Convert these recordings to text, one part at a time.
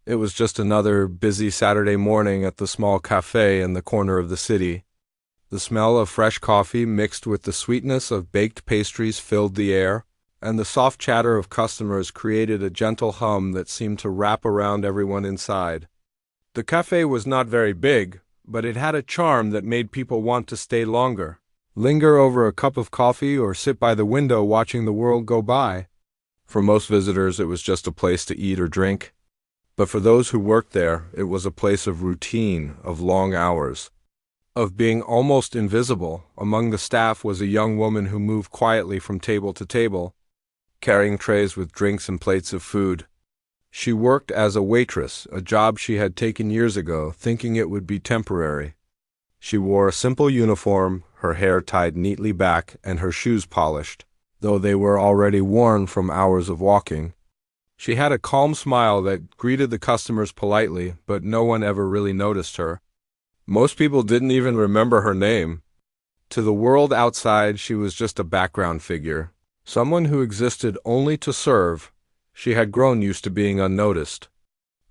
It was just another busy Saturday morning at the small cafe in the corner of the city. The smell of fresh coffee mixed with the sweetness of baked pastries filled the air, and the soft chatter of customers created a gentle hum that seemed to wrap around everyone inside. The cafe was not very big, but it had a charm that made people want to stay longer, linger over a cup of coffee, or sit by the window watching the world go by. For most visitors, it was just a place to eat or drink. But for those who worked there, it was a place of routine, of long hours, of being almost invisible. Among the staff was a young woman who moved quietly from table to table, carrying trays with drinks and plates of food. She worked as a waitress, a job she had taken years ago, thinking it would be temporary. She wore a simple uniform, her hair tied neatly back, and her shoes polished, though they were already worn from hours of walking. She had a calm smile that greeted the customers politely, but no one ever really noticed her. Most people didn't even remember her name. To the world outside, she was just a background figure, someone who existed only to serve. She had grown used to being unnoticed.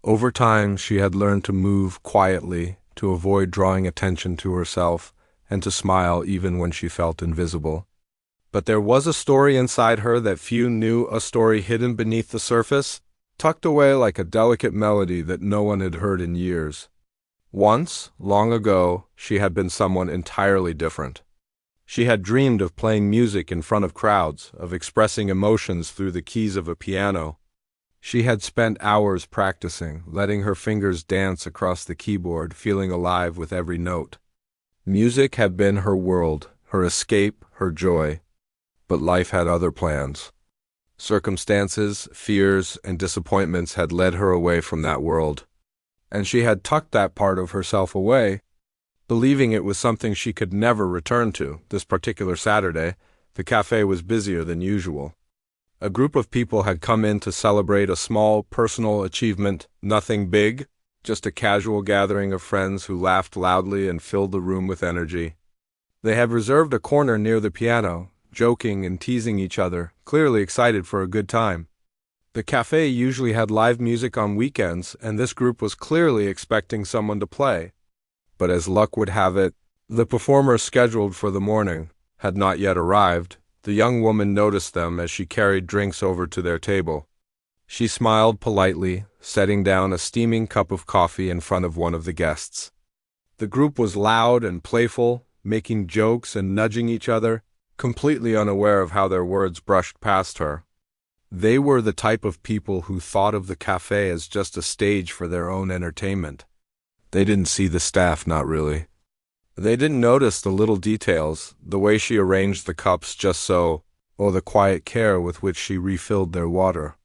Over time, she had learned to move quietly, to avoid drawing attention to herself, and to smile even when she felt invisible. But there was a story inside her that few knew, a story hidden beneath the surface, tucked away like a delicate melody that no one had heard in years. Once, long ago, she had been someone entirely different. She had dreamed of playing music in front of crowds, of expressing emotions through the keys of a piano. She had spent hours practicing, letting her fingers dance across the keyboard, feeling alive with every note. Music had been her world, her escape, her joy. But life had other plans. Circumstances, fears, and disappointments had led her away from that world. And she had tucked that part of herself away, believing it was something she could never return to. This particular Saturday, the cafe was busier than usual. A group of people had come in to celebrate a small personal achievement, nothing big, just a casual gathering of friends who laughed loudly and filled the room with energy. They had reserved a corner near the piano, joking and teasing each other, clearly excited for a good time. The cafe usually had live music on weekends, and this group was clearly expecting someone to play. But as luck would have it, the performers scheduled for the morning had not yet arrived. The young woman noticed them as she carried drinks over to their table. She smiled politely, setting down a steaming cup of coffee in front of one of the guests. The group was loud and playful, making jokes and nudging each other, completely unaware of how their words brushed past her. They were the type of people who thought of the cafe as just a stage for their own entertainment. They didn't see the staff, not really. They didn't notice the little details, the way she arranged the cups just so, or the quiet care with which she refilled their water.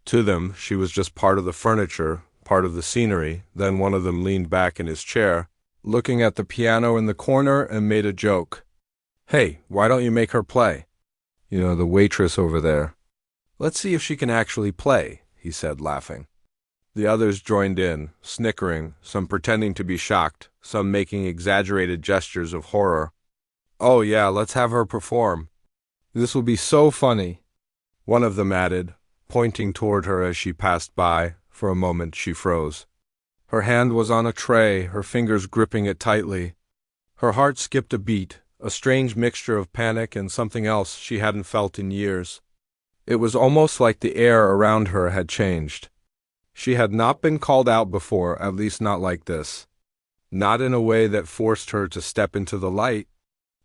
To them, she was just part of the furniture, part of the scenery. Then one of them leaned back in his chair, looking at the piano in the corner, and made a joke. "Hey, why don't you make her play? The waitress over there. Let's see if she can actually play," he said, laughing. The others joined in, snickering, some pretending to be shocked, some making exaggerated gestures of horror. "Oh yeah, let's have her perform. This will be so funny," one of them added, pointing toward her as she passed by. For a moment she froze. Her hand was on a tray, her fingers gripping it tightly. Her heart skipped a beat, a strange mixture of panic and something else she hadn't felt in years. It was almost like the air around her had changed. She had not been called out before, at least not like this. Not in a way that forced her to step into the light.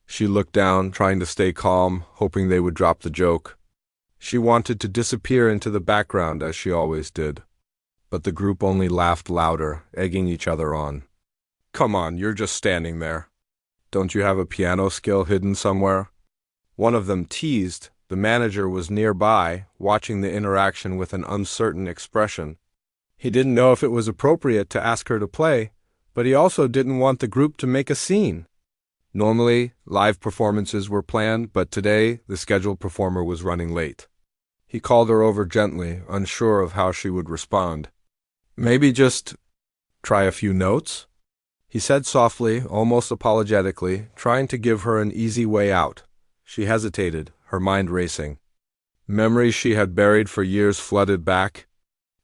She looked down, trying to stay calm, hoping they would drop the joke. She wanted to disappear into the background as she always did. But the group only laughed louder, egging each other on. "Come on, you're just standing there. Don't you have a piano skill hidden somewhere?" One of them teased. The manager was nearby, watching the interaction with an uncertain expression. He didn't know if it was appropriate to ask her to play, but he also didn't want the group to make a scene. Normally, live performances were planned, but today the scheduled performer was running late. He called her over gently, unsure of how she would respond. "Maybe just try a few notes?" he said softly, almost apologetically, trying to give her an easy way out. She hesitated, her mind racing. Memories she had buried for years flooded back.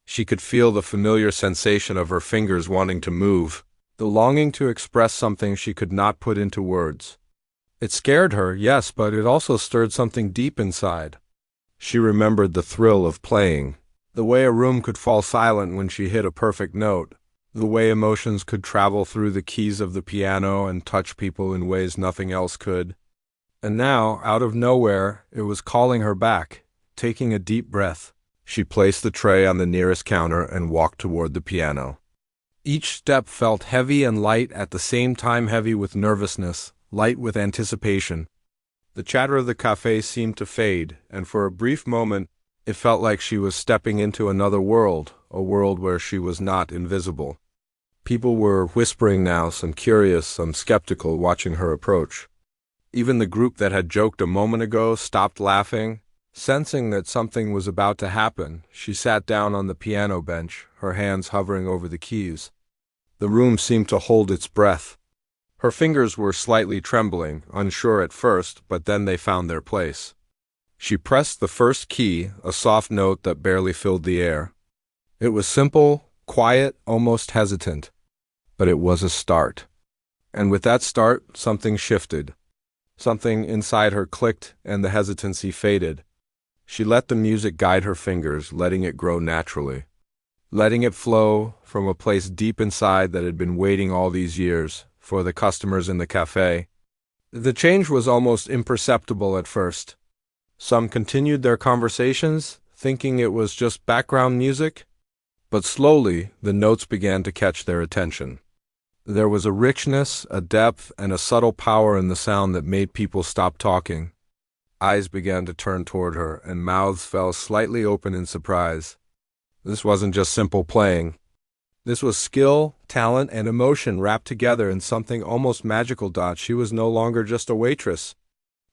She could feel the familiar sensation of her fingers wanting to move, the longing to express something she could not put into words. It scared her, yes, but it also stirred something deep inside. She remembered the thrill of playing, the way a room could fall silent when she hit a perfect note, the way emotions could travel through the keys of the piano and touch people in ways nothing else could. And now, out of nowhere, it was calling her back. Taking a deep breath, she placed the tray on the nearest counter and walked toward the piano. Each step felt heavy and light at the same time, heavy with nervousness, light with anticipation. The chatter of the cafe seemed to fade, and for a brief moment, it felt like she was stepping into another world, a world where she was not invisible. People were whispering now, some curious, some skeptical, watching her approach. Even the group that had joked a moment ago stopped laughing. Sensing that something was about to happen, she sat down on the piano bench, her hands hovering over the keys. The room seemed to hold its breath. Her fingers were slightly trembling, unsure at first, but then they found their place. She pressed the first key, a soft note that barely filled the air. It was simple, quiet, almost hesitant. But it was a start. And with that start, something shifted. Something inside her clicked, and the hesitancy faded. She let the music guide her fingers, letting it grow naturally. Letting it flow from a place deep inside that had been waiting all these years for the customers in the cafe. The change was almost imperceptible at first. Some continued their conversations, thinking it was just background music, but slowly the notes began to catch their attention. There was a richness, a depth, and a subtle power in the sound that made people stop talking. Eyes began to turn toward her, and mouths fell slightly open in surprise. This wasn't just simple playing. This was skill, talent, and emotion wrapped together in something almost magical. She was no longer just a waitress.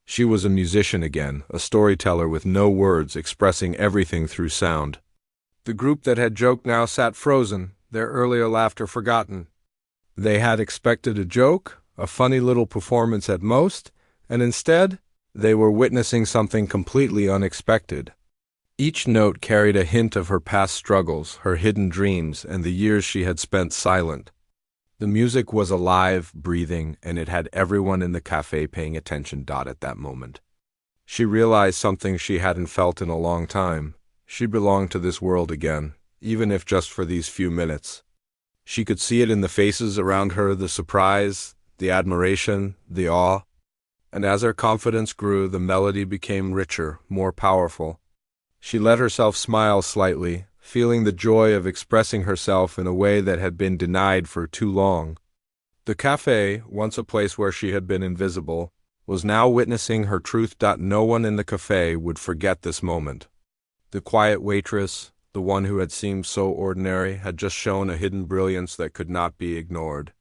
She was a musician again, a storyteller with no words, expressing everything through sound. The group that had joked now sat frozen, their earlier laughter forgotten. They had expected a joke, a funny little performance at most, and instead, they were witnessing something completely unexpected. Each note carried a hint of her past struggles, her hidden dreams, and the years she had spent silent. The music was alive, breathing, and it had everyone in the cafe paying attention. At that moment, she realized something she hadn't felt in a long time. She belonged to this world again, even if just for these few minutes. She could see it in the faces around her, the surprise, the admiration, the awe. And as her confidence grew, the melody became richer, more powerful. She let herself smile slightly, feeling the joy of expressing herself in a way that had been denied for too long. The cafe, once a place where she had been invisible, was now witnessing her truth. No one in the cafe would forget this moment. The quiet waitress, the one who had seemed so ordinary, had just shown a hidden brilliance that could not be ignored.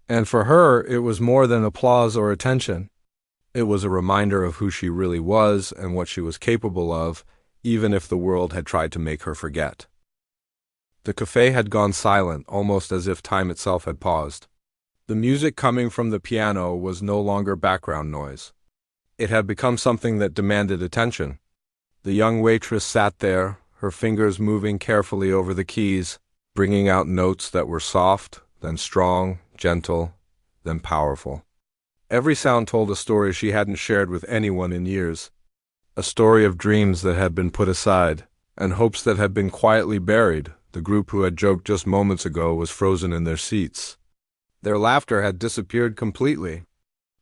And for her, it was more than applause or attention. It was a reminder of who she really was and what she was capable of, even if the world had tried to make her forget. The cafe had gone silent, almost as if time itself had paused. The music coming from the piano was no longer background noise. It had become something that demanded attention. The young waitress sat there, her fingers moving carefully over the keys, bringing out notes that were soft, then strong, gentle, then powerful. Every sound told a story she hadn't shared with anyone in years. A story of dreams that had been put aside, and hopes that had been quietly buried. The group who had joked just moments ago was frozen in their seats. Their laughter had disappeared completely.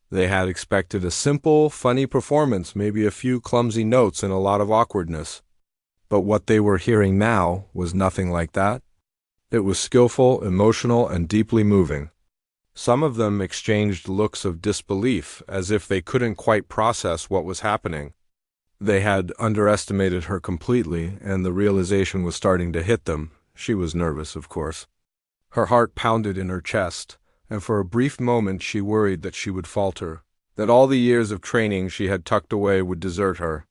They had expected a simple, funny performance, maybe a few clumsy notes and a lot of awkwardness. But what they were hearing now was nothing like that. It was skillful, emotional, and deeply moving. Some of them exchanged looks of disbelief, as if they couldn't quite process what was happening. They had underestimated her completely, and the realization was starting to hit them. She was nervous, of course. Her heart pounded in her chest, and for a brief moment she worried that she would falter, that all the years of training she had tucked away would desert her.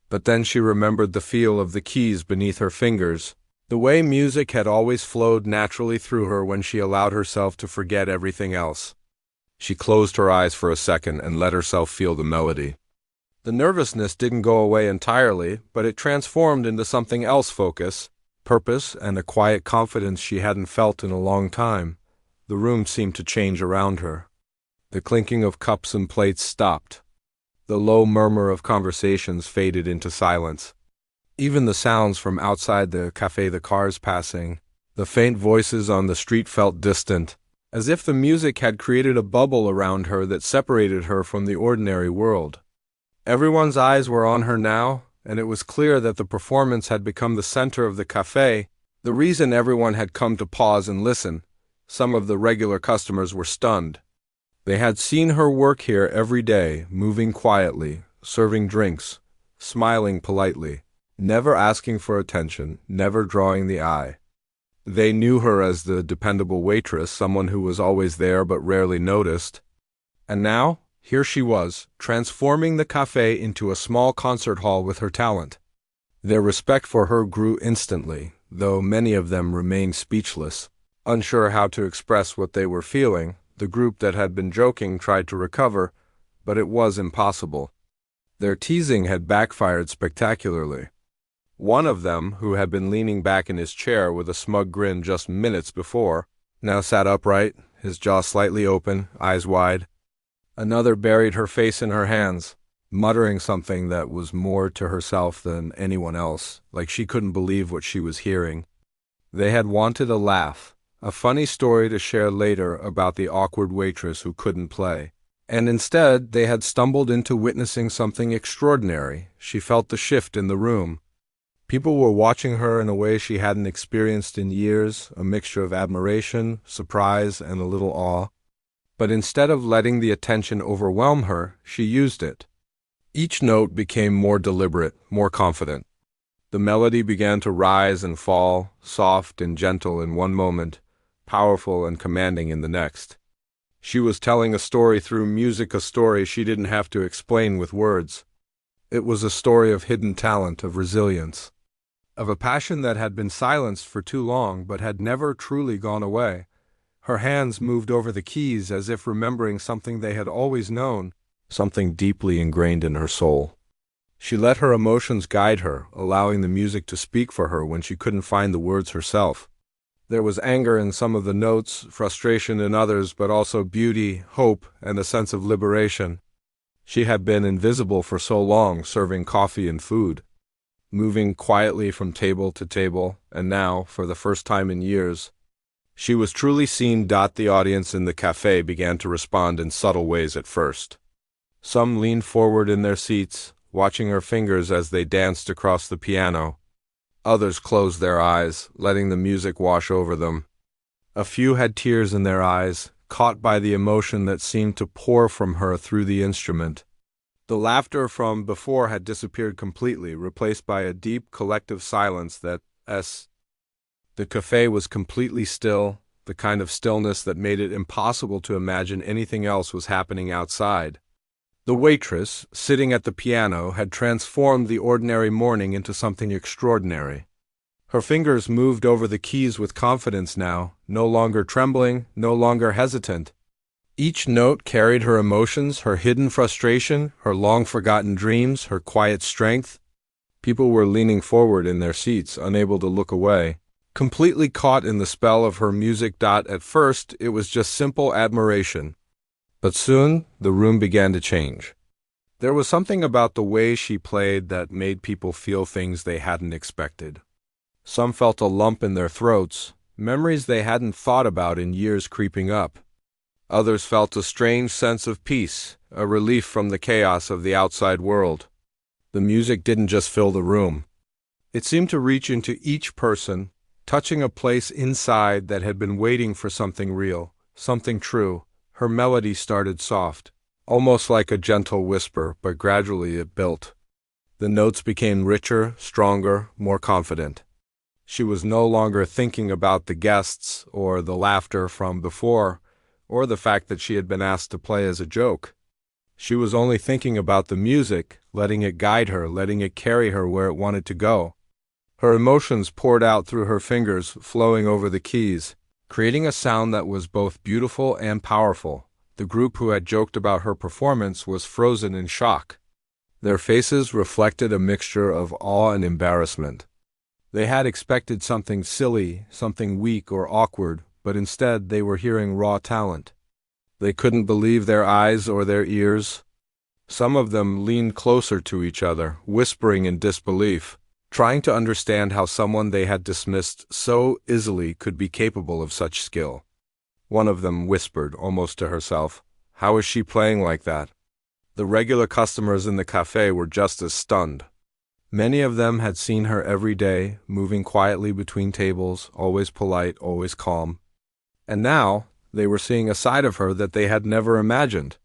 But then she remembered the feel of the keys beneath her fingers, the way music had always flowed naturally through her when she allowed herself to forget everything else. She closed her eyes for a second and let herself feel the melody. The nervousness didn't go away entirely, but it transformed into something else: focus, purpose, and a quiet confidence she hadn't felt in a long time. The room seemed to change around her. The clinking of cups and plates stopped. The low murmur of conversations faded into silence. Even the sounds from outside the cafe, the cars passing, the faint voices on the street felt distant, as if the music had created a bubble around her that separated her from the ordinary world. Everyone's eyes were on her now, and it was clear that the performance had become the center of the cafe, the reason everyone had come to pause and listen. Some of the regular customers were stunned. They had seen her work here every day, moving quietly, serving drinks, smiling politely, never asking for attention, never drawing the eye. They knew her as the dependable waitress, someone who was always there but rarely noticed. And now, here she was, transforming the cafe into a small concert hall with her talent. Their respect for her grew instantly, though many of them remained speechless, unsure how to express what they were feeling. The group that had been joking tried to recover, but it was impossible. Their teasing had backfired spectacularly. One of them, who had been leaning back in his chair with a smug grin just minutes before, now sat upright, his jaw slightly open, eyes wide. Another buried her face in her hands, muttering something that was more to herself than anyone else, like she couldn't believe what she was hearing. They had wanted a laugh, a funny story to share later about the awkward waitress who couldn't play. And instead, they had stumbled into witnessing something extraordinary. She felt the shift in the room. People were watching her in a way she hadn't experienced in years, a mixture of admiration, surprise, and a little awe. But instead of letting the attention overwhelm her, she used it. Each note became more deliberate, more confident. The melody began to rise and fall, soft and gentle in one moment, powerful and commanding in the next. She was telling a story through music, a story she didn't have to explain with words. It was a story of hidden talent, of resilience, of a passion that had been silenced for too long but had never truly gone away. Her hands moved over the keys as if remembering something they had always known, something deeply ingrained in her soul. She let her emotions guide her, allowing the music to speak for her when she couldn't find the words herself. There was anger in some of the notes, frustration in others, but also beauty, hope, and a sense of liberation. She had been invisible for so long, serving coffee and food, moving quietly from table to table, and now, for the first time in years, she was truly seen. The audience in the cafe began to respond in subtle ways at first. Some leaned forward in their seats, watching her fingers as they danced across the piano. Others closed their eyes, letting the music wash over them. A few had tears in their eyes, caught by the emotion that seemed to pour from her through the instrument. The laughter from before had disappeared completely, replaced by a deep collective silence that the cafe was completely still, the kind of stillness that made it impossible to imagine anything else was happening outside. The waitress, sitting at the piano, had transformed the ordinary morning into something extraordinary. Her fingers moved over the keys with confidence now, no longer trembling, no longer hesitant. Each note carried her emotions, her hidden frustration, her long-forgotten dreams, her quiet strength. People were leaning forward in their seats, unable to look away, completely caught in the spell of her music. At first, it was just simple admiration. But soon, the room began to change. There was something about the way she played that made people feel things they hadn't expected. Some felt a lump in their throats, memories they hadn't thought about in years creeping up. Others felt a strange sense of peace, a relief from the chaos of the outside world. The music didn't just fill the room. It seemed to reach into each person, touching a place inside that had been waiting for something real, something true. Her melody started soft, almost like a gentle whisper, but gradually it built. The notes became richer, stronger, more confident. She was no longer thinking about the guests or the laughter from before, or the fact that she had been asked to play as a joke. She was only thinking about the music, letting it guide her, letting it carry her where it wanted to go. Her emotions poured out through her fingers, flowing over the keys, creating a sound that was both beautiful and powerful. The group who had joked about her performance was frozen in shock. Their faces reflected a mixture of awe and embarrassment. They had expected something silly, something weak or awkward, but instead they were hearing raw talent. They couldn't believe their eyes or their ears. Some of them leaned closer to each other, whispering in disbelief, trying to understand how someone they had dismissed so easily could be capable of such skill. One of them whispered, almost to herself, "How is she playing like that?" The regular customers in the cafe were just as stunned. Many of them had seen her every day, moving quietly between tables, always polite, always calm. And now they were seeing a side of her that they had never imagined.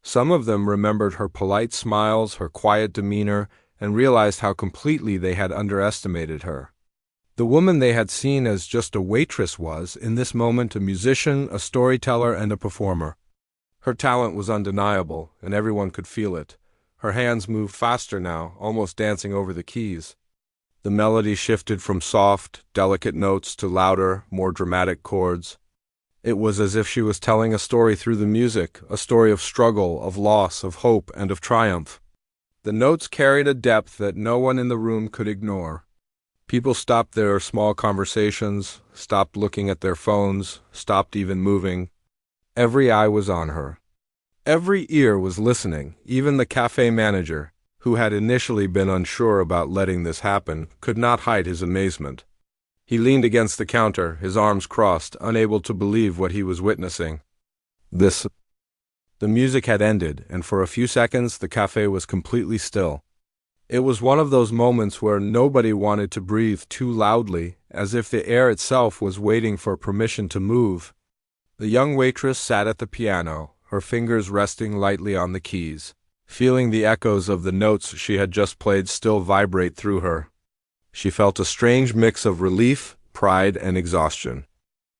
Some of them remembered her polite smiles, her quiet demeanor, and realized how completely they had underestimated her. The woman they had seen as just a waitress was, in this moment, a musician, a storyteller, and a performer. Her talent was undeniable, and everyone could feel it. Her hands moved faster now, almost dancing over the keys. The melody shifted from soft, delicate notes to louder, more dramatic chords. It was as if she was telling a story through the music, a story of struggle, of loss, of hope, and of triumph. The notes carried a depth that no one in the room could ignore. People stopped their small conversations, stopped looking at their phones, stopped even moving. Every eye was on her. Every ear was listening. Even the cafe manager, who had initially been unsure about letting this happen, could not hide his amazement. He leaned against the counter, his arms crossed, unable to believe what he was witnessing. The music had ended, and for a few seconds the cafe was completely still. It was one of those moments where nobody wanted to breathe too loudly, as if the air itself was waiting for permission to move. The young waitress sat at the piano, her fingers resting lightly on the keys, feeling the echoes of the notes she had just played still vibrate through her. She felt a strange mix of relief, pride, and exhaustion.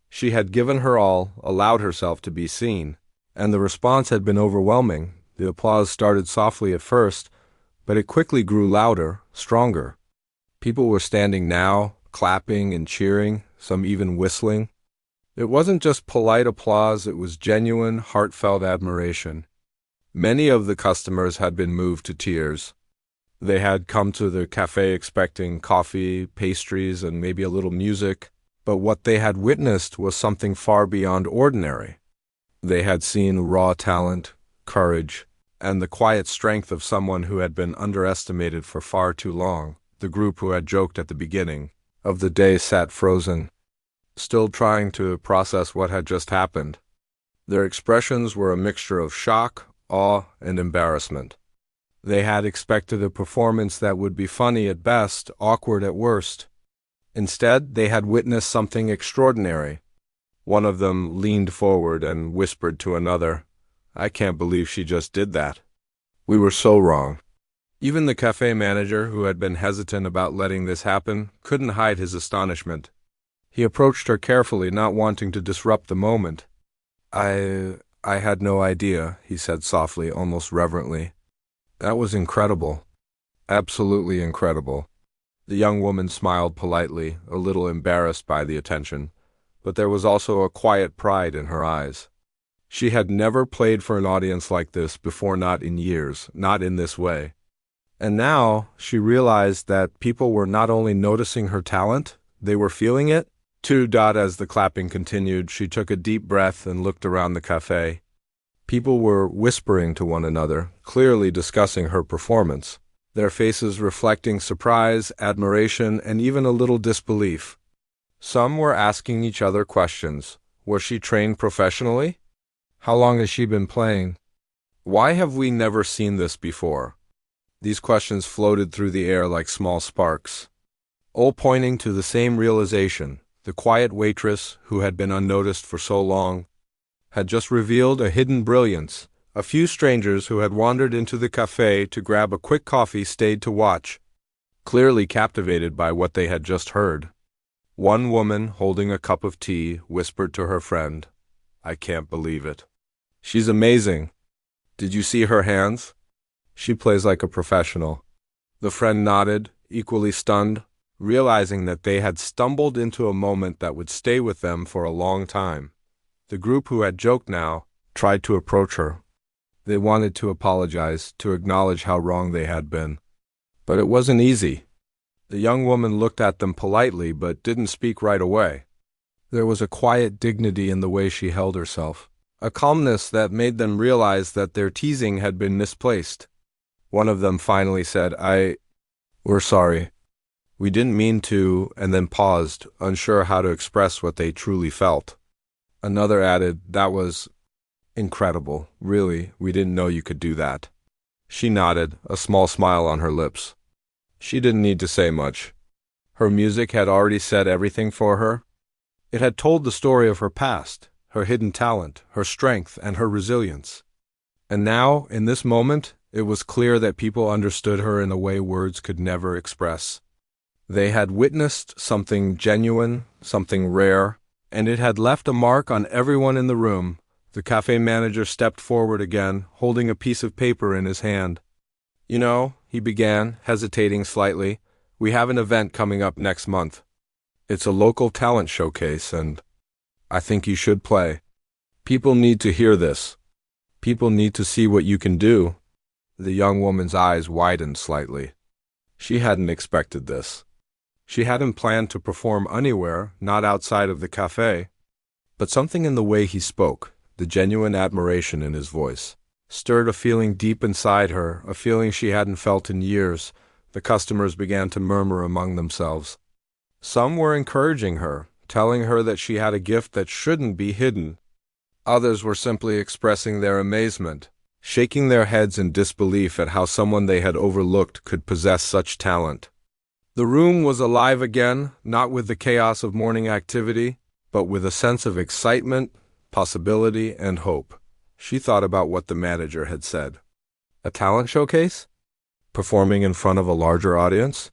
She had given her all, allowed herself to be seen, and the response had been overwhelming. The applause started softly at first, but it quickly grew louder, stronger. People were standing now, clapping and cheering, some even whistling. It wasn't just polite applause, it was genuine, heartfelt admiration. Many of the customers had been moved to tears. They had come to the cafe expecting coffee, pastries, and maybe a little music, but what they had witnessed was something far beyond ordinary. They had seen raw talent, courage, and the quiet strength of someone who had been underestimated for far too long. The group who had joked at the beginning of the day sat frozen, still trying to process what had just happened. Their expressions were a mixture of shock, awe, and embarrassment. They had expected a performance that would be funny at best, awkward at worst. Instead, they had witnessed something extraordinary. One of them leaned forward and whispered to another, "I can't believe she just did that. We were so wrong." Even the cafe manager, who had been hesitant about letting this happen, couldn't hide his astonishment. He approached her carefully, not wanting to disrupt the moment. I had no idea," he said softly, almost reverently. "That was incredible. Absolutely incredible." The young woman smiled politely, a little embarrassed by the attention, but there was also a quiet pride in her eyes. She had never played for an audience like this before, not in years, not in this way. And now she realized that people were not only noticing her talent, they were feeling it. As the clapping continued, she took a deep breath and looked around the cafe. People were whispering to one another, clearly discussing her performance, their faces reflecting surprise, admiration, and even a little disbelief. Some were asking each other questions. Was she trained professionally? How long has she been playing? Why have we never seen this before? These questions floated through the air like small sparks, all pointing to the same realization. The quiet waitress, who had been unnoticed for so long, had just revealed a hidden brilliance. A few strangers who had wandered into the cafe to grab a quick coffee stayed to watch, clearly captivated by what they had just heard. One woman, holding a cup of tea, whispered to her friend, "I can't believe it. She's amazing. Did you see her hands? She plays like a professional." The friend nodded, equally stunned, realizing that they had stumbled into a moment that would stay with them for a long time. The group who had joked now tried to approach her. They wanted to apologize, to acknowledge how wrong they had been. But it wasn't easy. The young woman looked at them politely but didn't speak right away. There was a quiet dignity in the way she held herself, a calmness that made them realize that their teasing had been misplaced. One of them finally said, We're sorry. We didn't mean to," and then paused, unsure how to express what they truly felt. Another added, "That was incredible. Really, we didn't know you could do that." She nodded, a small smile on her lips. She didn't need to say much. Her music had already said everything for her. It had told the story of her past, her hidden talent, her strength, and her resilience. And now, in this moment, it was clear that people understood her in a way words could never express. They had witnessed something genuine, something rare, and it had left a mark on everyone in the room. The cafe manager stepped forward again, holding a piece of paper in his hand. "You know," he began, hesitating slightly, "we have an event coming up next month. It's a local talent showcase, and I think you should play. People need to hear this. People need to see what you can do." The young woman's eyes widened slightly. She hadn't expected this. She hadn't planned to perform anywhere, not outside of the cafe. But something in the way he spoke, the genuine admiration in his voice, stirred a feeling deep inside her, a feeling she hadn't felt in years. The customers began to murmur among themselves. Some were encouraging her, telling her that she had a gift that shouldn't be hidden. Others were simply expressing their amazement, shaking their heads in disbelief at how someone they had overlooked could possess such talent. The room was alive again, not with the chaos of morning activity, but with a sense of excitement, possibility, and hope. She thought about what the manager had said. A talent showcase? Performing in front of a larger audience?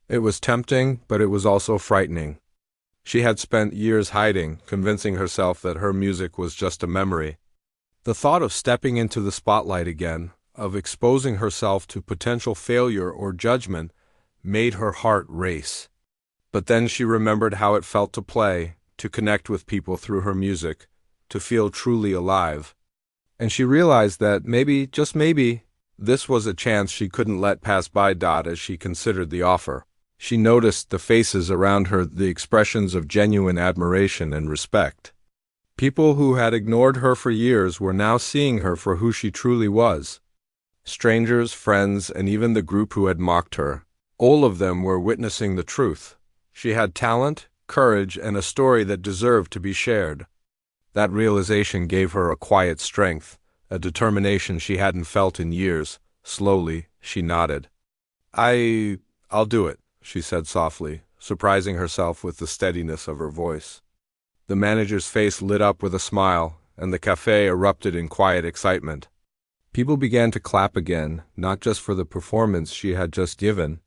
It was tempting, but it was also frightening. She had spent years hiding, convincing herself that her music was just a memory. The thought of stepping into the spotlight again, of exposing herself to potential failure or judgment, made her heart race. But then she remembered how it felt to play, to connect with people through her music, to feel truly alive. And she realized that maybe, just maybe, this was a chance she couldn't let pass by. As she considered the offer, she noticed the faces around her, the expressions of genuine admiration and respect. People who had ignored her for years were now seeing her for who she truly was. Strangers, friends, and even the group who had mocked her. All of them were witnessing the truth. She had talent, courage, and a story that deserved to be shared. That realization gave her a quiet strength, a determination she hadn't felt in years. Slowly, she nodded. I'll do it," she said softly, surprising herself with the steadiness of her voice. The manager's face lit up with a smile, and the cafe erupted in quiet excitement. People began to clap again, not just for the performance she had just given,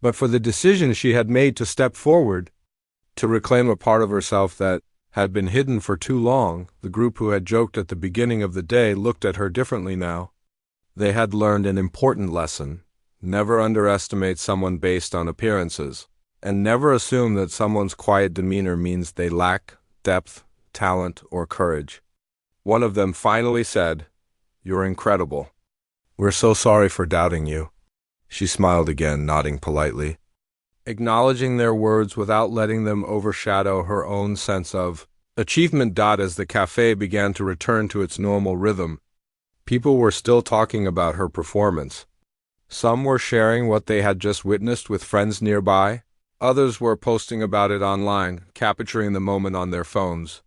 but for the decision she had made to step forward, to reclaim a part of herself that had been hidden for too long. The group who had joked at the beginning of the day looked at her differently now. They had learned an important lesson: never underestimate someone based on appearances, and never assume that someone's quiet demeanor means they lack depth, talent, or courage. One of them finally said, "You're incredible. We're so sorry for doubting you." She smiled again, nodding politely, acknowledging their words without letting them overshadow her own sense of achievement. As the cafe began to return to its normal rhythm, people were still talking about her performance. Some were sharing what they had just witnessed with friends nearby. Others were posting about it online, capturing the moment on their phones.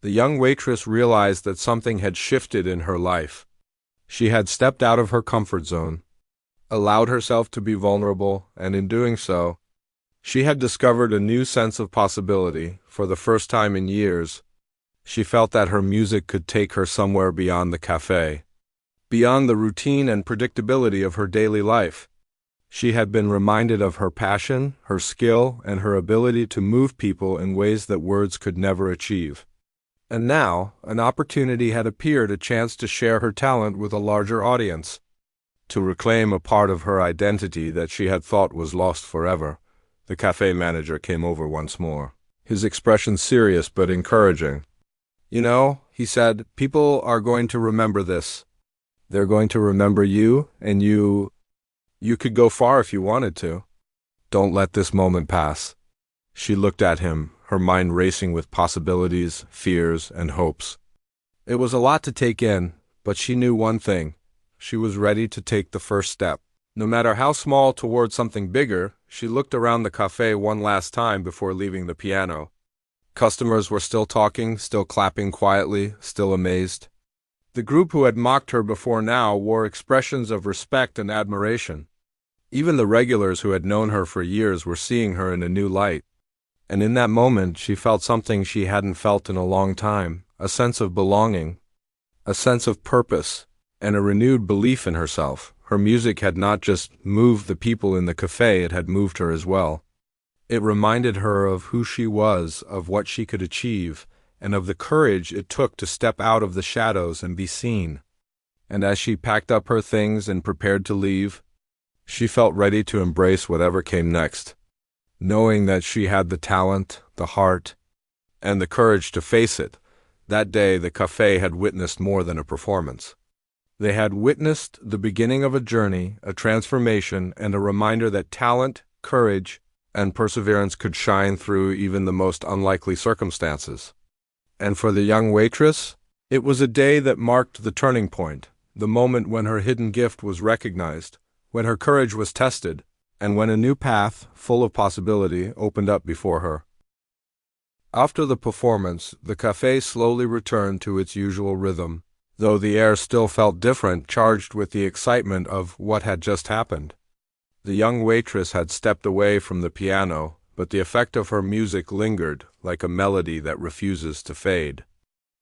The young waitress realized that something had shifted in her life. She had stepped out of her comfort zone, allowed herself to be vulnerable, and in doing so, she had discovered a new sense of possibility. For the first time in years, she felt that her music could take her somewhere beyond the cafe, beyond the routine and predictability of her daily life. She had been reminded of her passion, her skill, and her ability to move people in ways that words could never achieve. And now, an opportunity had appeared, a chance to share her talent with a larger audience, to reclaim a part of her identity that she had thought was lost forever. The cafe manager came over once more, his expression serious but encouraging. "You know," he said, "people are going to remember this. They're going to remember you, and you could go far if you wanted to." Don't let this moment pass. She looked at him, her mind racing with possibilities, fears, and hopes. It was a lot to take in, but she knew one thing. She was ready to take the first step. No matter how small, toward something bigger. She looked around the cafe one last time before leaving the piano. Customers were still talking, still clapping quietly, still amazed. The group who had mocked her before now wore expressions of respect and admiration. Even the regulars who had known her for years were seeing her in a new light. And in that moment, she felt something she hadn't felt in a long time, a sense of belonging, a sense of purpose, and a renewed belief in herself. Her music had not just moved the people in the cafe, it had moved her as well. It reminded her of who she was, of what she could achieve, and of the courage it took to step out of the shadows and be seen. And as she packed up her things and prepared to leave, she felt ready to embrace whatever came next, knowing that she had the talent, the heart, and the courage to face it. That day, the cafe had witnessed more than a performance. They had witnessed the beginning of a journey, a transformation, and a reminder that talent, courage, and perseverance could shine through even the most unlikely circumstances. And for the young waitress, it was a day that marked the turning point, the moment when her hidden gift was recognized, when her courage was tested, and when a new path, full of possibility, opened up before her. After the performance, the cafe slowly returned to its usual rhythm, though the air still felt different, charged with the excitement of what had just happened. The young waitress had stepped away from the piano, but the effect of her music lingered, like a melody that refuses to fade.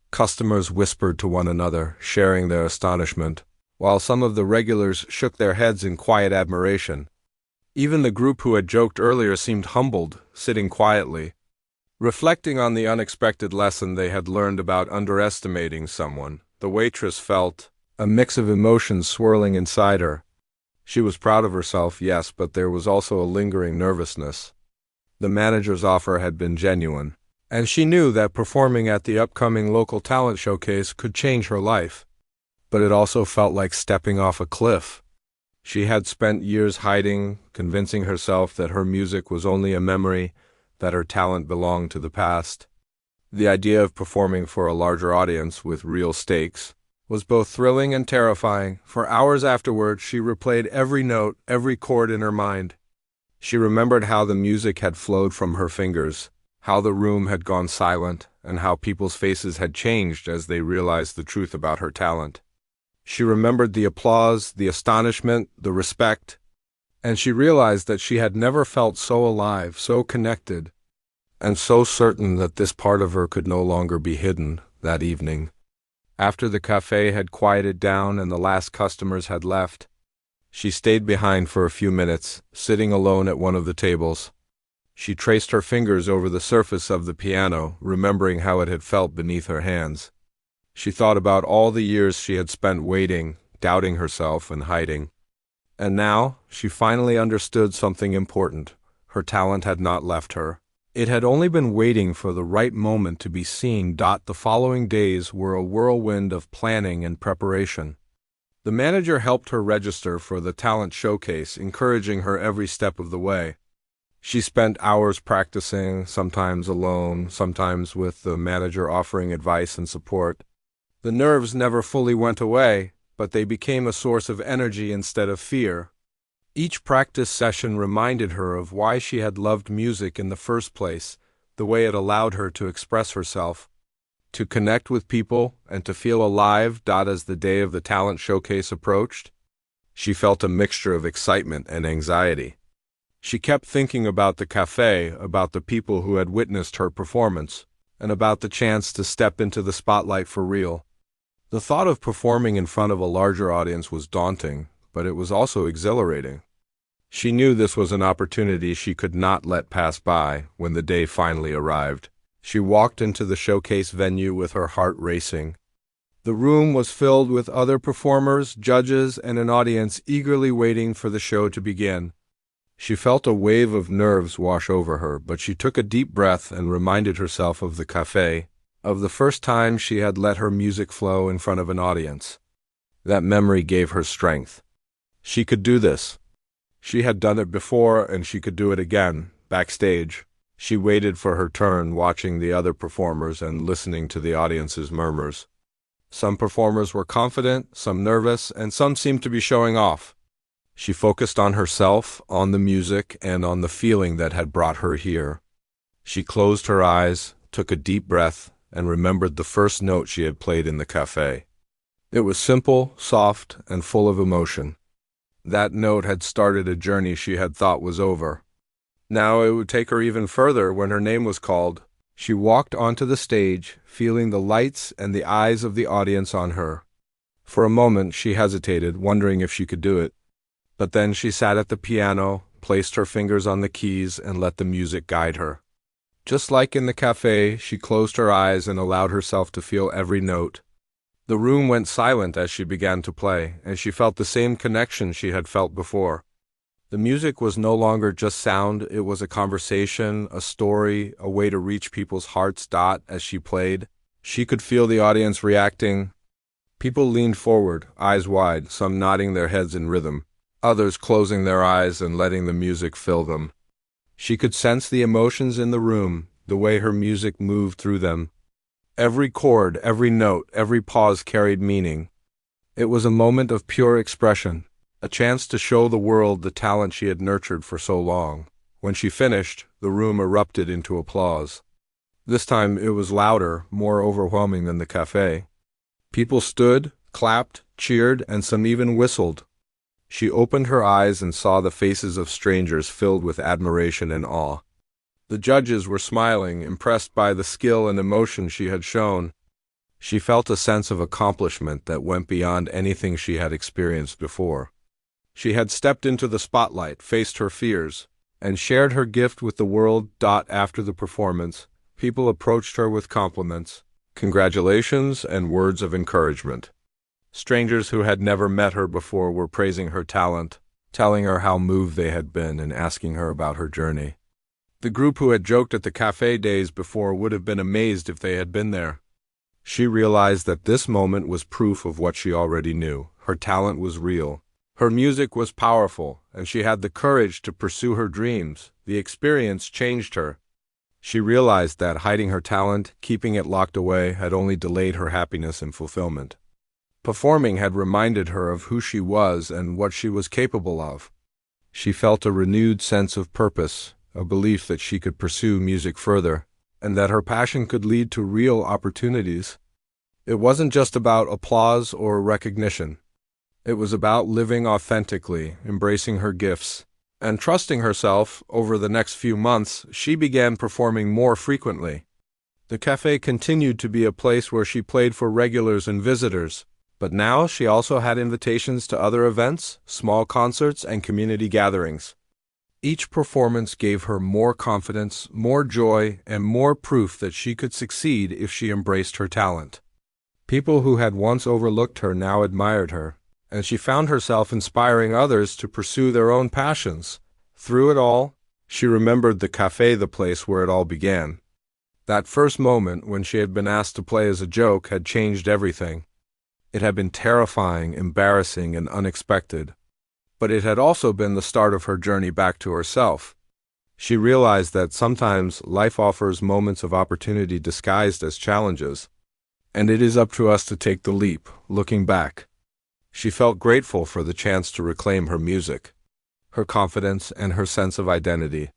Customers whispered to one another, sharing their astonishment, while some of the regulars shook their heads in quiet admiration. Even the group who had joked earlier seemed humbled, sitting quietly, reflecting on the unexpected lesson they had learned about underestimating someone. The waitress felt a mix of emotions swirling inside her. She was proud of herself, yes, but there was also a lingering nervousness. The manager's offer had been genuine, and she knew that performing at the upcoming local talent showcase could change her life. But it also felt like stepping off a cliff. She had spent years hiding, convincing herself that her music was only a memory, that her talent belonged to the past. The idea of performing for a larger audience with real stakes was both thrilling and terrifying. For hours afterward, she replayed every note, every chord in her mind. She remembered how the music had flowed from her fingers, how the room had gone silent, and how people's faces had changed as they realized the truth about her talent. She remembered the applause, the astonishment, the respect, and she realized that she had never felt so alive, so connected, and so certain that this part of her could no longer be hidden. That evening, after the cafe had quieted down and the last customers had left, she stayed behind for a few minutes, sitting alone at one of the tables. She traced her fingers over the surface of the piano, remembering how it had felt beneath her hands. She thought about all the years she had spent waiting, doubting herself, and hiding. And now, she finally understood something important. Her talent had not left her. It had only been waiting for the right moment to be seen. The following days were a whirlwind of planning and preparation. The manager helped her register for the talent showcase, encouraging her every step of the way. She spent hours practicing, sometimes alone, sometimes with the manager offering advice and support. The nerves never fully went away, but they became a source of energy instead of fear. Each practice session reminded her of why she had loved music in the first place, the way it allowed her to express herself, to connect with people, and to feel alive. As the day of the talent showcase approached, she felt a mixture of excitement and anxiety. She kept thinking about the cafe, about the people who had witnessed her performance, and about the chance to step into the spotlight for real. The thought of performing in front of a larger audience was daunting, but it was also exhilarating. She knew this was an opportunity she could not let pass by. When the day finally arrived, she walked into the showcase venue with her heart racing. The room was filled with other performers, judges, and an audience eagerly waiting for the show to begin. She felt a wave of nerves wash over her, but she took a deep breath and reminded herself of the cafe, of the first time she had let her music flow in front of an audience. That memory gave her strength. She could do this. She had done it before and she could do it again, backstage. She waited for her turn, watching the other performers and listening to the audience's murmurs. Some performers were confident, some nervous, and some seemed to be showing off. She focused on herself, on the music, and on the feeling that had brought her here. She closed her eyes, took a deep breath, and remembered the first note she had played in the cafe. It was simple, soft, and full of emotion. That note had started a journey she had thought was over. Now it would take her even further when her name was called. She walked onto the stage, feeling the lights and the eyes of the audience on her. For a moment she hesitated, wondering if she could do it. But then she sat at the piano, placed her fingers on the keys, and let the music guide her. Just like in the cafe, she closed her eyes and allowed herself to feel every note. The room went silent as she began to play, and she felt the same connection she had felt before. The music was no longer just sound, it was a conversation, a story, a way to reach people's hearts. As she played, she could feel the audience reacting. People leaned forward, eyes wide, some nodding their heads in rhythm, others closing their eyes and letting the music fill them. She could sense the emotions in the room, the way her music moved through them. Every chord, every note, every pause carried meaning. It was a moment of pure expression, a chance to show the world the talent she had nurtured for so long. When she finished, the room erupted into applause. This time it was louder, more overwhelming than the cafe. People stood, clapped, cheered, and some even whistled. She opened her eyes and saw the faces of strangers filled with admiration and awe. The judges were smiling, impressed by the skill and emotion she had shown. She felt a sense of accomplishment that went beyond anything she had experienced before. She had stepped into the spotlight, faced her fears, and shared her gift with the world. After the performance, people approached her with compliments, congratulations, and words of encouragement. Strangers who had never met her before were praising her talent, telling her how moved they had been and asking her about her journey. The group who had joked at the cafe days before would have been amazed if they had been there. She realized that this moment was proof of what she already knew. Her talent was real. Her music was powerful, and she had the courage to pursue her dreams. The experience changed her. She realized that hiding her talent, keeping it locked away, had only delayed her happiness and fulfillment. Performing had reminded her of who she was and what she was capable of. She felt a renewed sense of purpose, a belief that she could pursue music further, and that her passion could lead to real opportunities. It wasn't just about applause or recognition. It was about living authentically, embracing her gifts, and trusting herself. Over the next few months, she began performing more frequently. The cafe continued to be a place where she played for regulars and visitors, but now she also had invitations to other events, small concerts, and community gatherings. Each performance gave her more confidence, more joy, and more proof that she could succeed if she embraced her talent. People who had once overlooked her now admired her, and she found herself inspiring others to pursue their own passions. Through it all, she remembered the cafe, the place where it all began. That first moment when she had been asked to play as a joke had changed everything. It had been terrifying, embarrassing, and unexpected. But it had also been the start of her journey back to herself. She realized that sometimes life offers moments of opportunity disguised as challenges, and it is up to us to take the leap. Looking back, she felt grateful for the chance to reclaim her music, her confidence, and her sense of identity.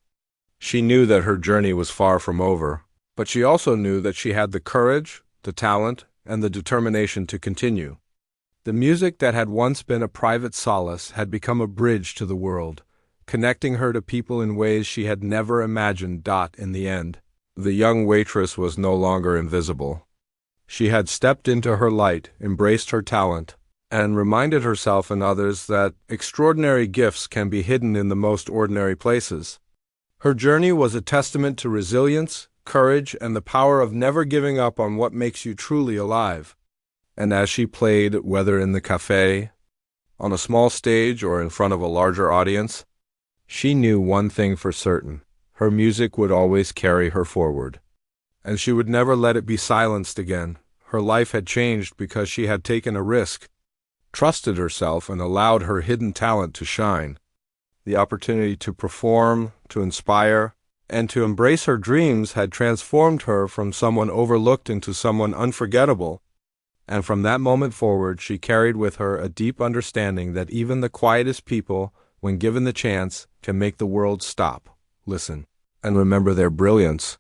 She knew that her journey was far from over, but she also knew that she had the courage, the talent, and the determination to continue. The music that had once been a private solace had become a bridge to the world, connecting her to people in ways she had never imagined. In the end, the young waitress was no longer invisible. She had stepped into her light, embraced her talent, and reminded herself and others that extraordinary gifts can be hidden in the most ordinary places. Her journey was a testament to resilience, courage, and the power of never giving up on what makes you truly alive. And as she played, whether in the cafe, on a small stage, or in front of a larger audience, she knew one thing for certain: her music would always carry her forward. And she would never let it be silenced again. Her life had changed because she had taken a risk, trusted herself, and allowed her hidden talent to shine. The opportunity to perform, to inspire, and to embrace her dreams had transformed her from someone overlooked into someone unforgettable. And from that moment forward, she carried with her a deep understanding that even the quietest people, when given the chance, can make the world stop, listen, and remember their brilliance.